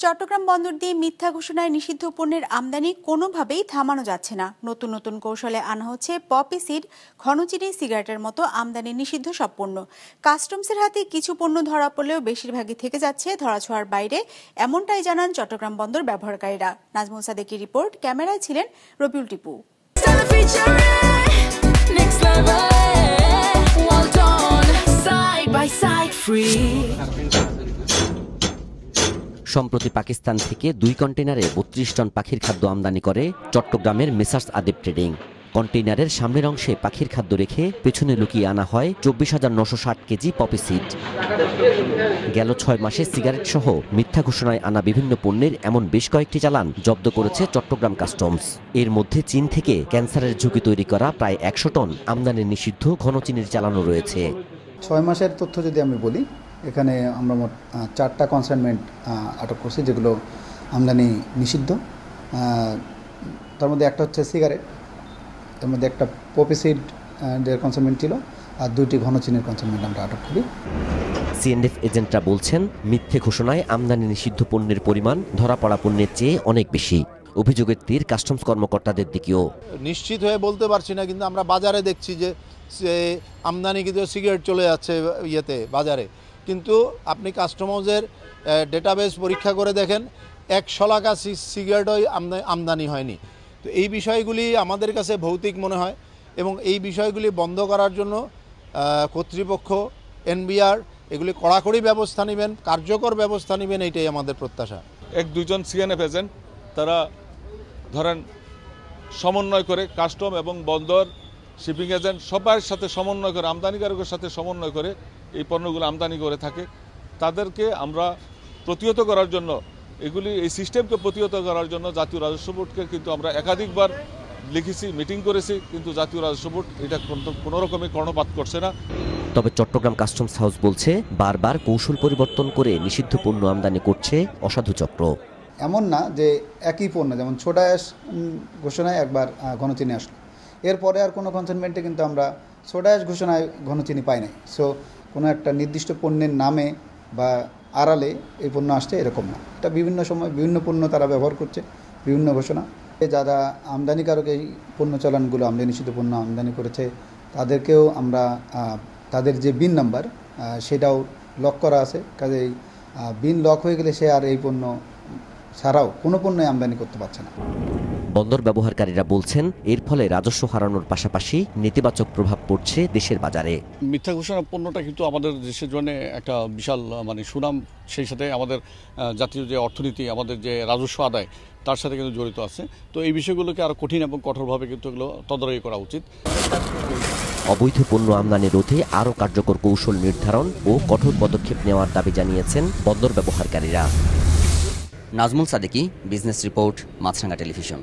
চট্টগ্রাম বন্দর দিয়ে মিথ্যা ঘোষণায় নিষিদ্ধ পণ্যের আমদানি কোনোভাবেই থামানো যাচ্ছে না। নতুন নতুন কৌশলে আনা হচ্ছে পপি সিড, ঘনচিনি, সিগারেটের মতো আমদানি নিষিদ্ধ সব পণ্য। কাস্টমসের হাতে কিছু পণ্য ধরা পড়লেও বেশিরভাগই থেকে যাচ্ছে ধরাছোঁয়ার বাইরে, এমনটাই জানান চট্টগ্রাম বন্দর ব্যবহারকারীরা। নাজমুল সাদেকের রিপোর্ট, ক্যামেরায় ছিলেন রবিউল টিপু। সম্প্রতি পাকিস্তান থেকে 2 কন্টেনারে 32 টন পাখির খাদ্য আমদানি করে চট্টগ্রামের মেসার্স আদিব ট্রেডিং। কন্টেইনারের সামনের অংশে পাখির খাদ্য রেখে পেছনে লুকিয়ে আনা হয় 24,960 কেজি পপি সিড। গেল 6 মাসে সিগারেট সহ মিথ্যা ঘোষণায় আনা বিভিন্ন পণ্যের এমন বেশ কয়েকটি চালান জব্দ করেছে চট্টগ্রাম কাস্টমস। এর মধ্যে চীন থেকে ক্যান্সারের ঝুঁকি তৈরি করা প্রায় 100 টন আমদানি নিষিদ্ধ ঘনচিনির চালানও রয়েছে। 6 মাসের তথ্য যদি আমি বলি, এখানে আমরা মোট 4টা কনসাইনমেন্ট আটক করছি, যেগুলো আমদানি নিষিদ্ধ। তার মধ্যে একটা হচ্ছে সিগারেট, এর মধ্যে একটা পপি সিড এর কনসাইনমেন্ট ছিল, আর 2টি ঘনচিনির কনসাইনমেন্ট আমরা আটক করি। সিএনএফ এজেন্টরা বলছেন, মিথ্যে ঘোষণায় আমদানি নিষিদ্ধ পণ্যের পরিমাণ ধরা পড়া পণ্যের চেয়ে অনেক বেশি। অভিযোগের তীর কাস্টমস কর্মকর্তাদের দিকেও। নিশ্চিত হয়ে বলতে পারছি না, কিন্তু আমরা বাজারে দেখছি যে আমদানিকৃত সিগারেট চলে যাচ্ছে বাজারে, কিন্তু আপনি কাস্টমসের ডেটাবেস পরীক্ষা করে দেখেন, 100 লাখ সিগারেটই আমদানি হয়নি। তো এই বিষয়গুলি আমাদের কাছে ভৌতিক মনে হয়, এবং এই বিষয়গুলি বন্ধ করার জন্য কর্তৃপক্ষ, এনবিআর এগুলি কড়াকড়ি ব্যবস্থা নেবেন, কার্যকর ব্যবস্থা নেবেন, এইটাই আমাদের প্রত্যাশা। 1-2 জন সিএনএফ এজেন্ট তারা ধরেন সমন্বয় করে কাস্টম এবং বন্দর, শিপিং এজেন্ট সবার সাথে সমন্বয় করে, আমদানিকারকের সাথে সমন্বয় করে এই পণ্যগুলো আমদানি করে থাকে। তাদেরকে আমরা প্রতিহত করার জন্য, এই সিস্টেমকে প্রতিহত করার জন্য জাতীয় রাজস্ব বোর্ডকে কিন্তু আমরা একাধিকবার লিখেছি, মিটিং করেছি, কিন্তু জাতীয় রাজস্ব বোর্ড এটা কোনো রকমই কর্ণপাত করছে না। তবে চট্টগ্রাম কাস্টমস হাউস বলছে, বারবার কৌশল পরিবর্তন করে নিষিদ্ধ পণ্য আমদানি করছে অসাধু চক্র। এমন না যে একই পণ্য, যেমন সোডা অ্যাশ ঘোষণায় একবার ঘনচিনি আসলো, এরপরে আর কোনো কনসাইনমেন্টে কিন্তু আমরা সোডা অ্যাশ ঘোষণায় ঘনচিনি পাই নাই। সো কোনো একটা নির্দিষ্ট পণ্যের নামে বা আড়ালে এই পণ্য আসছে এরকম না। এটা বিভিন্ন সময় বিভিন্ন পণ্য তারা ব্যবহার করছে, বিভিন্ন ঘোষণা। যারা আমদানিকারক এই পণ্য চালানগুলো, আমদানি নিষিদ্ধ পণ্য আমদানি করেছে, তাদেরকেও আমরা তাদের যে বিন নাম্বার সেটাও লক করা আছে। কাজেই বিন লক হয়ে গেলে সে আর এই পণ্য ছাড়াও কোনো পণ্যই আমদানি করতে পারছে না। বন্দর ব্যবহারকারীরা বলছেন, এর ফলে রাজস্ব হারানোর পাশাপাশি নেতিবাচক প্রভাব পড়ছে দেশের বাজারে। মিথ্যা ঘোষণা পণ্যটা কিন্তু আমাদের দেশের জন্য একটা বিশাল সুনাম, সেই সাথে আমাদের জাতীয় যে অর্থনীতি, আমাদের যে রাজস্ব আদায়, তার সাথে কিন্তু জড়িত আছে। তো এই বিষয়গুলোকে আরও কঠিন এবং কঠোরভাবে কিন্তু এগুলো তদারকি করা উচিত। অবৈধ পণ্য আমদানি রোধে আরও কার্যকর কৌশল নির্ধারণ ও কঠোর পদক্ষেপ নেওয়ার দাবি জানিয়েছেন বন্দর ব্যবহারকারীরা। নাজমুল সাদেকি, বিজনেস রিপোর্ট, মাছরাঙ্গা টেলিভিশন।